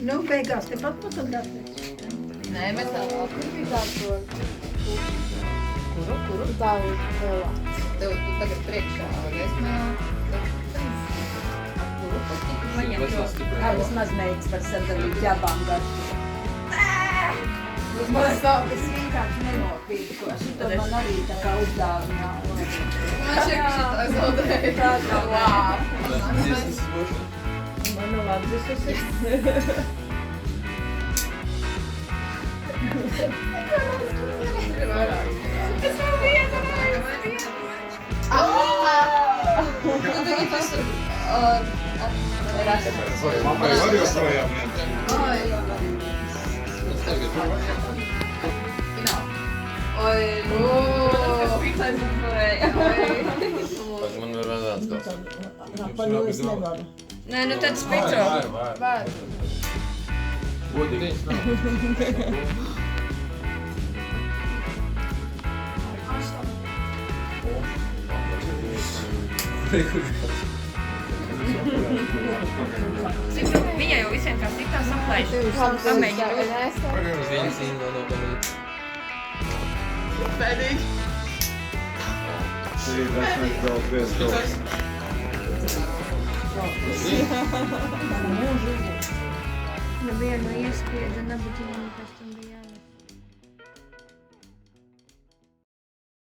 Nu, beigās tepat patundāties. Nē, mēs tā Izāk to. Kuru? Tā ir lielā. tev tu tagad priekšā esmu. Kā vismaz meitas var sadalīt abām garšām. Es vienkārši nenopirku. Šito man arī tā kā uzdāvināja. Man šeit tā zaudēja. Tā kā Vau. man nu labi, es esmu. Es vēl vienu. Tu tagad esi... Mammai var joprojām viens. Oi, Man var vēl atskats. Pa nu es nevaru. Nē, nu tad spicro. Var. Godīgi. Viņa jau visiem kā citā saplēš. Pamēģināt. Uz viņas īņo no palīdz. See, that's my girl best dog. Nevienu iespieda, nebūtu pēc tam bija.